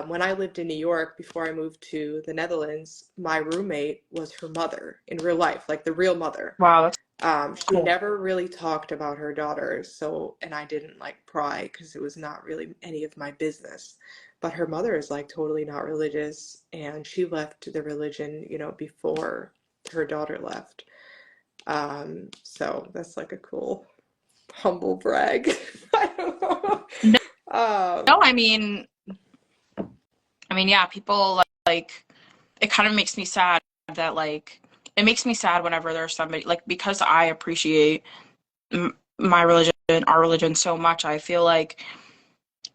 when I lived in New York before I moved to the Netherlands, my roommate was her mother in real life, like the real mother. Wow. That's She cool. never really talked about her daughters, so, and I didn't like pry because it was not really any of my business. But her mother is like totally not religious, and she left the religion, before her daughter left. So that's like a cool humble brag. I don't know. No, Um, no, I mean, yeah, people like it kind of makes me sad that like it makes me sad whenever there's somebody like because I appreciate my religion, our religion so much. I feel like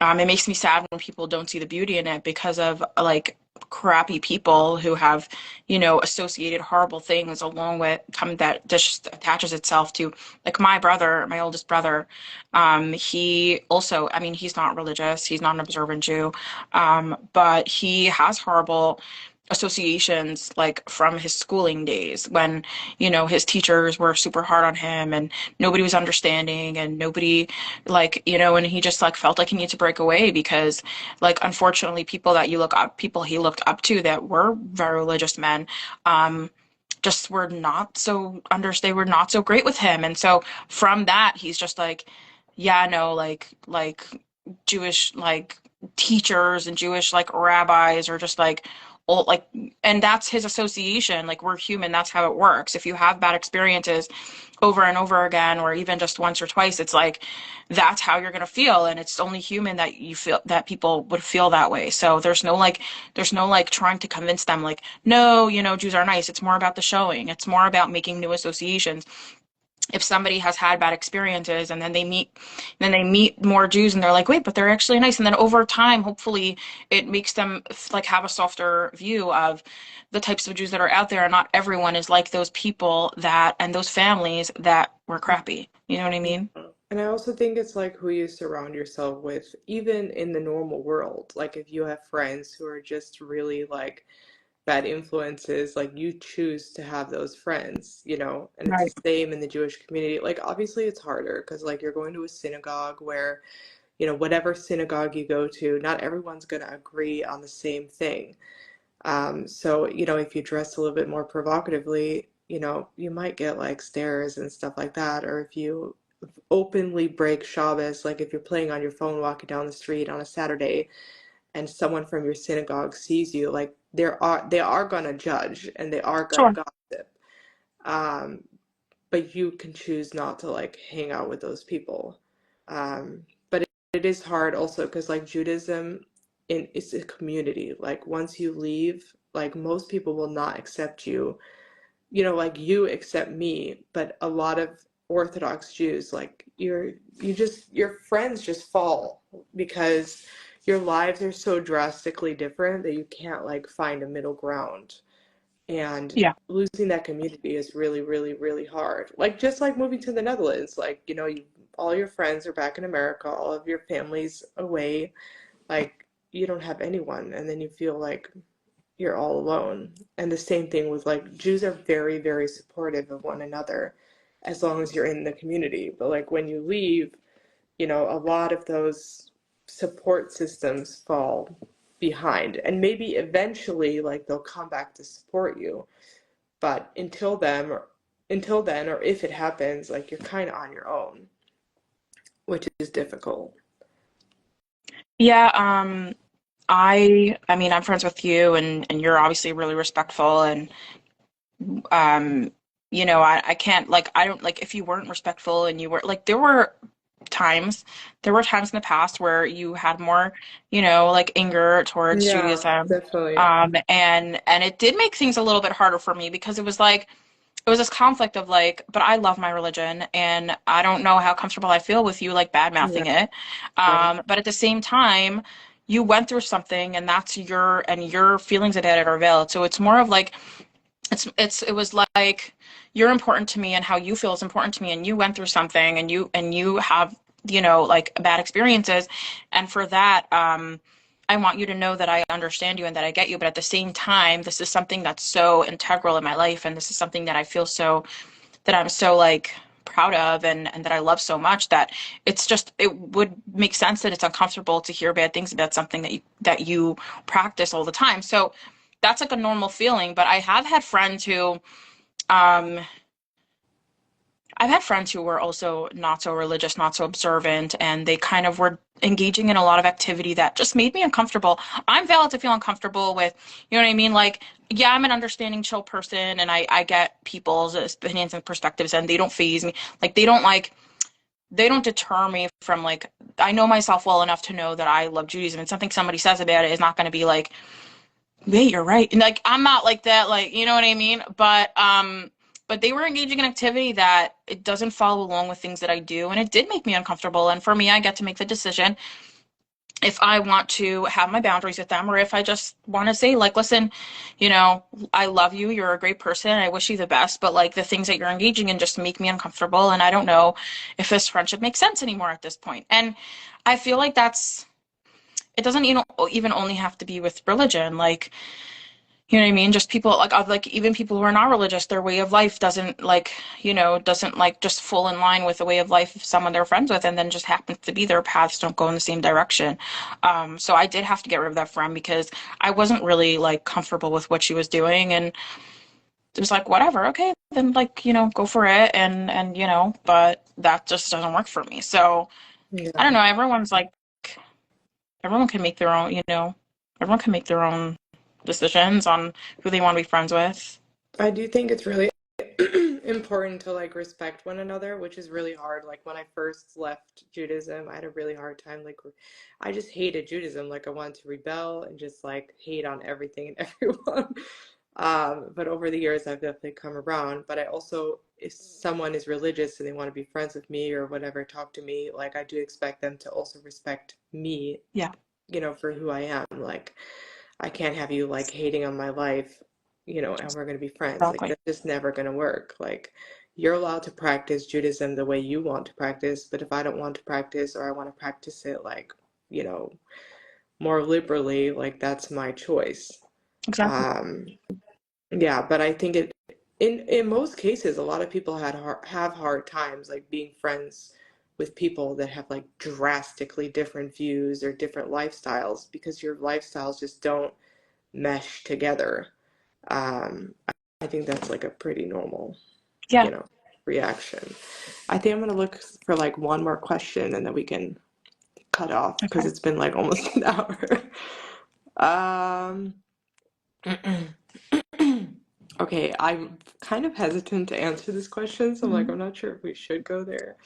it makes me sad when people don't see the beauty in it because of like crappy people who have, associated horrible things along with come that just attaches itself to like my brother, my oldest brother. He also, I mean, he's not religious, he's not an observant Jew, but he has horrible associations like from his schooling days when, his teachers were super hard on him and nobody was understanding and nobody like, and he just like felt like he needed to break away because like unfortunately people he looked up to that were very religious men, um, just were not so they were not so great with him. And so from that, he's just like, yeah, no, like Jewish like teachers and Jewish like rabbis are just like old like, and that's his association. Like we're human, that's how it works. If you have bad experiences over and over again, or even just once or twice, it's like that's how you're gonna feel. And it's only human that you feel that people would feel that way. So there's no like trying to convince them like, no, Jews are nice. It's more about the showing. It's more about making new associations. If somebody has had bad experiences and then they meet more Jews and they're like, wait, but they're actually nice. And then over time, hopefully it makes them like have a softer view of the types of Jews that are out there. And not everyone is like those people that and those families that were crappy. You know what I Yeah. mean? And I also think it's like who you surround yourself with, even in the normal world. Like if you have friends who are just really like bad influences, like you choose to have those friends, you know? And it's Right. the same in the Jewish community. Like obviously it's harder because like you're going to a synagogue where, whatever synagogue you go to, not everyone's going to agree on the same thing. So, if you dress a little bit more provocatively, you might get like stares and stuff like that. Or if you openly break Shabbos, like if you're playing on your phone walking down the street on a Saturday and someone from your synagogue sees you, like they are gonna judge and they are gonna Sure. gossip. Um, but you can choose not to like hang out with those people. But it is hard also because like Judaism it's a community. Like once you leave, like most people will not accept you, like you accept me, but a lot of Orthodox Jews, like your friends just fall because your lives are so drastically different that you can't like find a middle ground. And Yeah. losing that community is really, really, really hard. Like just like moving to the Netherlands, like, all your friends are back in America, all of your family's away, like you don't have anyone, and then you feel like you're all alone. And the same thing with like Jews are very, very supportive of one another as long as you're in the community. But like when you leave, a lot of those support systems fall behind. And maybe eventually like they'll come back to support you. But until then, or if it happens, like you're kind of on your own, which is difficult. Yeah. I mean, I'm friends with you and you're obviously really respectful and um I can't like I don't like if you weren't respectful and you were like there were times in the past where you had more like anger towards Yeah, Judaism, definitely. and it did make things a little bit harder for me because it was like it was this conflict of like, but I love my religion and I don't know how comfortable I feel with you like bad Yeah. mouthing it, but at the same time you went through something and that's your feelings about it are valid, so it's more of like it was like you're important to me and how you feel is important to me and you went through something and you have like bad experiences, and for that I want you to know that I understand you and that I get you, but at the same time this is something that's so integral in my life and this is something that I feel so that I'm so like proud of and that I love so much that it would make sense that it's uncomfortable to hear bad things about something that you practice all the time. So that's like a normal feeling, but um I've had friends who were also not so religious, not so observant, and they kind of were engaging in a lot of activity that just made me uncomfortable. I'm valid to feel uncomfortable with, you know what I mean? Like, yeah, I'm an understanding, chill person, and I get people's opinions and perspectives, and they don't faze me. Like, they don't deter me from like, I know myself well enough to know that I love Judaism, and something somebody says about it is not going to be like, wait, you're right. And like I'm not like that, like you know what I mean? But they were engaging in activity that it doesn't follow along with things that I do, and it did make me uncomfortable. And for me, I get to make the decision if I want to have my boundaries with them or if I just want to say like, listen, I love you, you're a great person, I wish you the best, but like the things that you're engaging in just make me uncomfortable and I don't know if this friendship makes sense anymore at this point. And I feel like it doesn't even only have to be with religion. Like You know what I mean? Just people like even people who are not religious, their way of life doesn't like, doesn't like just fall in line with the way of life of someone they're friends with, and then just happens to be their paths don't go in the same direction. So I did have to get rid of that friend because I wasn't really like comfortable with what she was doing, and it was like, whatever, okay, then like, go for it, and but that just doesn't work for me. So I don't Yeah. know, everyone can make their own, everyone can make their own decisions on who they want to be friends with. I do think it's really important to like respect one another, which is really hard. Like when I first left Judaism, I had a really hard time. Like I just hated Judaism. Like I wanted to rebel and just like hate on everything and everyone. But over the years, I've definitely come around. But I also, if someone is religious and they want to be friends with me or whatever, talk to me, like I do expect them to also respect me, Yeah, for who I am. Like I can't have you like hating on my life, and we're going to be friends. Like exactly. that's just never going to work. Like you're allowed to practice Judaism the way you want to practice, but if I don't want to practice or I want to practice it like, you know, more liberally, like that's my choice. Exactly. Um, yeah, but I think in most cases, a lot of people have hard times like being friends with people that have like drastically different views or different lifestyles because your lifestyles just don't mesh together. I think that's like a pretty normal, Yeah. reaction. I think I'm gonna look for like one more question and then we can cut off because Okay. it's been like almost an hour. Um, okay, I'm kind of hesitant to answer this question, so I'm like, Mhm. I'm not sure if we should go there.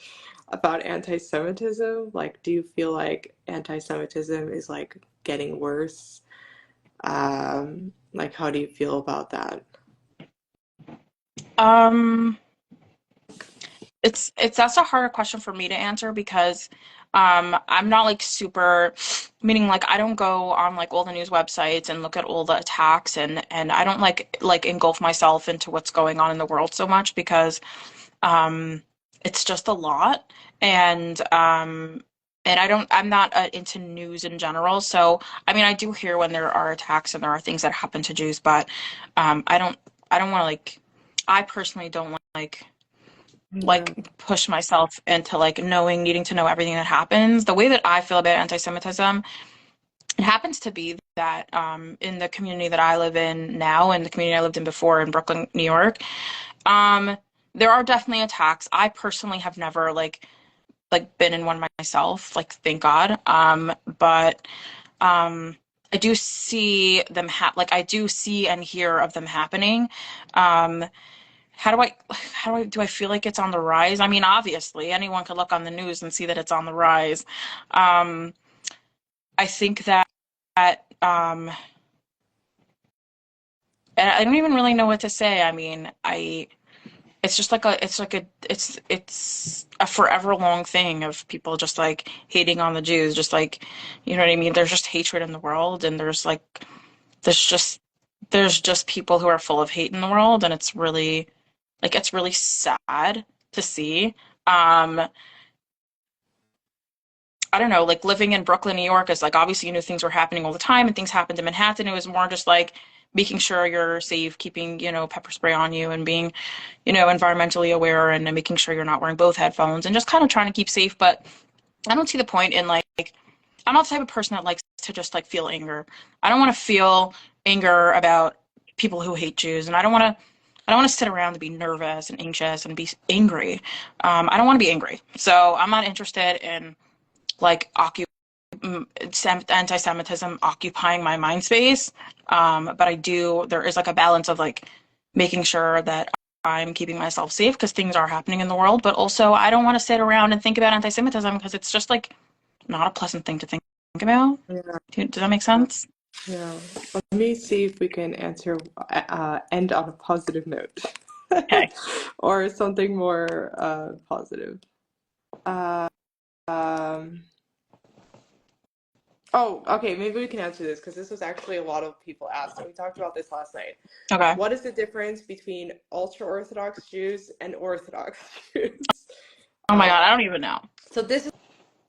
About anti-Semitism, like, do you feel like anti-Semitism is like getting worse? Like, how do you feel about that? Um, it's that's a harder question for me to answer because I'm not like super, meaning like I don't go on like all the news websites and look at all the attacks, and I don't like engulf myself into what's going on in the world so much because um it's just a lot, and I'm not into news in general. So I mean I do hear when there are attacks and there are things that happen to Jews, but I don't want to like, I personally don't Yeah. like push myself into like needing to know everything that happens. The way that I feel about anti-Semitism, it happens to be that in the community that I live in now and the community I lived in before in Brooklyn, New York, um, there are definitely attacks. I personally have never like been in one myself, like thank God. But um I do see them like I do see and hear of them happening. Um, do I feel like it's on the rise? I mean, obviously, anyone could look on the news and see that it's on the rise. Um, I think that and I don't even really know what to say. I mean, it's just it's a forever long thing of people just like hating on the Jews, just like, you know what I mean? There's just hatred in the world, and there's just there's just people who are full of hate in the world, and it's really sad to see. Um, I don't know, like living in Brooklyn, New York is like obviously you knew things were happening all the time and things happened in Manhattan. It was more just like making sure you're safe, keeping, pepper spray on you and being, environmentally aware and making sure you're not wearing both headphones and just kind of trying to keep safe. But I don't see the point in like, I'm not the type of person that likes to just like feel anger. I don't want to feel anger about people who hate Jews, and I don't want to sit around and be nervous and anxious and be angry. I don't want to be angry. So I'm not interested in like anti-Semitism occupying my mind space. But there is like a balance of like making sure that I'm keeping myself safe because things are happening in the world. But also, I don't want to sit around and think about anti-Semitism because it's just like not a pleasant thing to think about. Yeah. Does that make sense? Yeah. Let me see if we can end on a positive note Okay. or something more positive. Uh, um, oh, okay. Maybe we can answer this because this was actually a lot of people asked, and we talked about this last night. Okay. What is the difference between ultra-Orthodox Jews and Orthodox Jews? Oh my Um, God, I don't even know. so this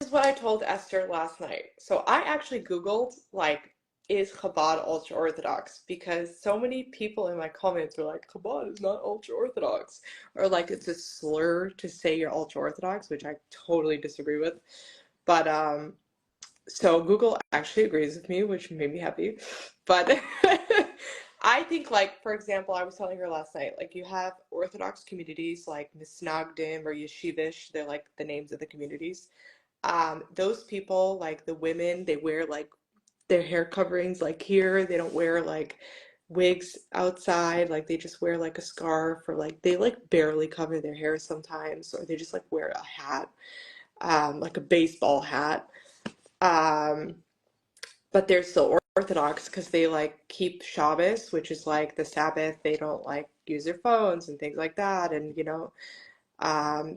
is what I told Esther last night. So I actually Googled like is Chabad ultra-Orthodox? Because so many people in my comments are like, Chabad is not ultra-Orthodox. Or like it's a slur to say you're ultra-Orthodox, which I totally disagree with. But so Google actually agrees with me, which made me happy. But I think, like, for example, I was telling her last night, like, you have Orthodox communities like Misnagdim or Yeshivish, they're like the names of the communities. Those people, like the women, they wear like their hair coverings like here. They don't wear like wigs outside. Like they just wear like a scarf or like they like barely cover their hair sometimes, or they just like wear a hat, like a baseball hat. Um, but they're still Orthodox because they like keep Shabbos, which is like the Sabbath. They don't like use their phones and things like that. And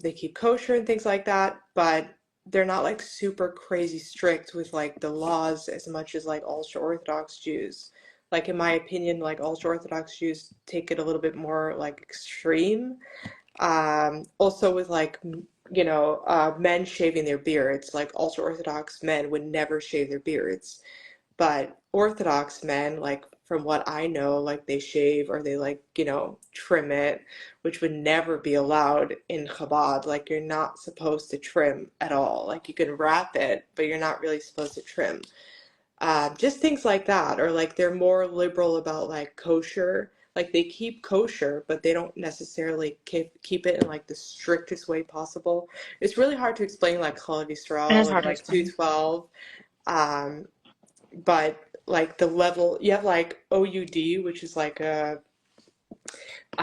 they keep kosher and things like that, but they're not like super crazy strict with like the laws as much as like ultra Orthodox Jews. Like in my opinion, like ultra Orthodox Jews take it a little bit more like extreme. Also with like men shaving their beards, like ultra Orthodox men would never shave their beards. But Orthodox men, like from what I know, like they shave or they like, trim it, which would never be allowed in Chabad. Like you're not supposed to trim at all. Like you can wrap it, but you're not really supposed to trim. Just things like that. Or like they're more liberal about like kosher. Like they keep kosher, but they don't necessarily keep it in like the strictest way possible. It's really hard to explain like Chalav It is Yisrael and hard to like explain. 212. Um, but like the level you have like OUD, which is like it's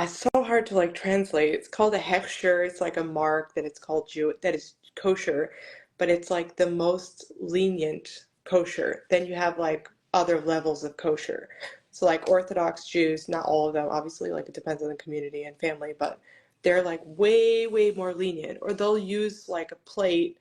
so hard to like translate. It's called a hechsher. It's like a mark that it's called Jew that is kosher, but it's like the most lenient kosher. Then you have like other levels of kosher. So like Orthodox Jews, not all of them, obviously, like it depends on the community and family, but they're like way, way more lenient. Or they'll use like a plate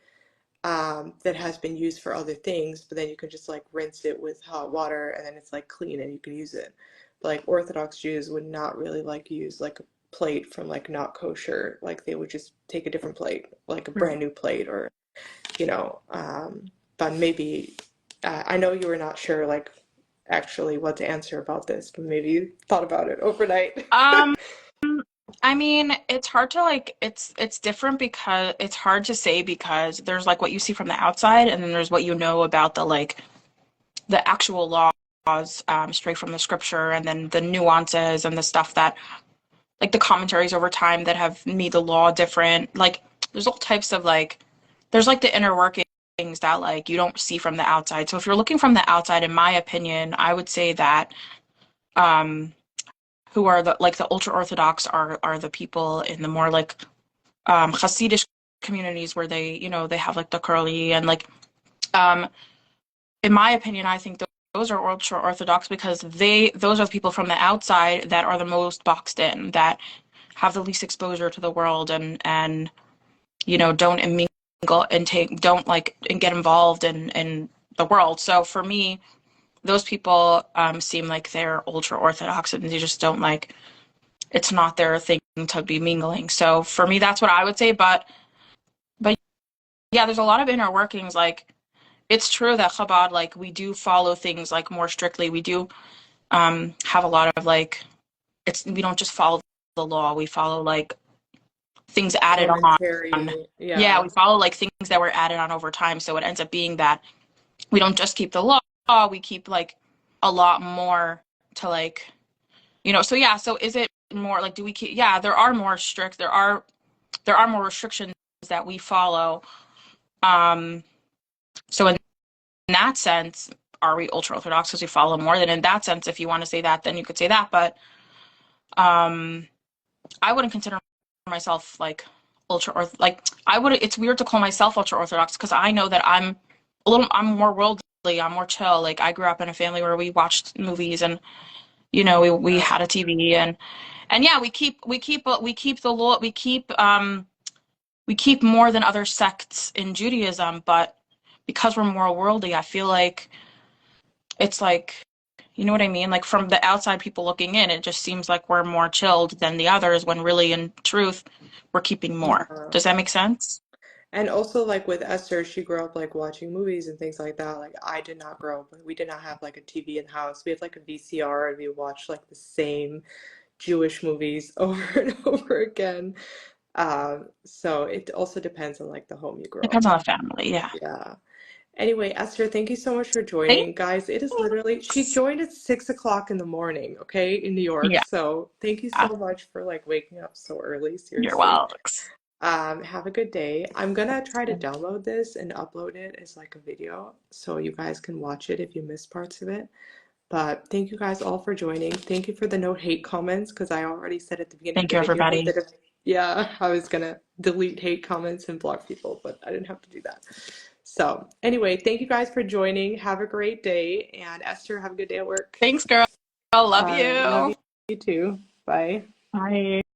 that has been used for other things, but then you can just like rinse it with hot water and then it's like clean and you can use it. But like Orthodox Jews would not really like use like a plate from like not kosher. Like they would just take a different plate, like a brand new plate, or you know. But maybe I know you were not sure like actually what to answer about this, but maybe you thought about it overnight. Um, I mean, it's hard to like it's different because it's hard to say because there's like what you see from the outside and then there's what you know about the actual laws straight from the scripture and then the nuances and the stuff that like the commentaries over time that have made the law different. Like there's all types of like there's like the inner workings that like you don't see from the outside. So if you're looking from the outside, in my opinion, I would say that um who are the like the ultra orthodox are the people in the more like Hasidic communities where they have like the curly and like um in my opinion, I think those are ultra orthodox because those are the people from the outside that are the most boxed in, that have the least exposure to the world and don't mingle and take don't like and get involved in the world. So for me, those people seem like they're ultra orthodox and they just don't like it's not their thing to be mingling. So for me, that's what I would say. But yeah, there's a lot of inner workings. Like it's true that Chabad, like we do follow things like more strictly. We do have a lot of like we don't just follow the law. We follow like things added on. Commentary, Yeah, yeah. we follow like things that were added on over time. So it ends up being that we don't just keep the law, we keep like a lot more to like, so yeah, so is it more like do we keep yeah, there are more strict, there are more restrictions that we follow. Um so in that sense, are we ultra orthodox because we follow more? Then in that sense, if you want to say that, then you could say that. But um I wouldn't consider myself like ultra orth like I would it's weird to call myself ultra orthodox because I know that I'm more worldly, I'm more chill. Like I grew up in a family where we watched movies and we Yeah. had a TV and yeah, we keep the law, we keep more than other sects in Judaism, but because we're more worldly, I feel like it's like you know what I mean? Like from the outside people looking in, it just seems like we're more chilled than the others when really in truth we're keeping more. Yeah. Does that make sense? And also like with Esther, she grew up like watching movies and things like that. Like I did not grow up, we did not have like a TV in the house. We had like a VCR and we watched like the same Jewish movies over and over again. So it also depends on like the home you grow up Depends in. on the family. Yeah. Yeah. Anyway, Esther, thank you so much for Thanks. joining. Guys, it is literally, she joined at 6 o'clock in the morning, okay, in New York. Yeah. So thank you so much for like waking up so early, You're seriously. welcome. Have a good day. I'm gonna try to download this and upload it as like a video so you guys can watch it if you missed parts of it. But thank you guys all for joining. Thank you for the no hate comments because I already said at the beginning of Thank the you, video everybody. that if, yeah, I was gonna delete hate comments and block people, but I didn't have to do that. So anyway, thank you guys for joining. Have a great day. And Esther, have a good day at work. Thanks, girl. Love All right, love you. you too. Bye. Bye.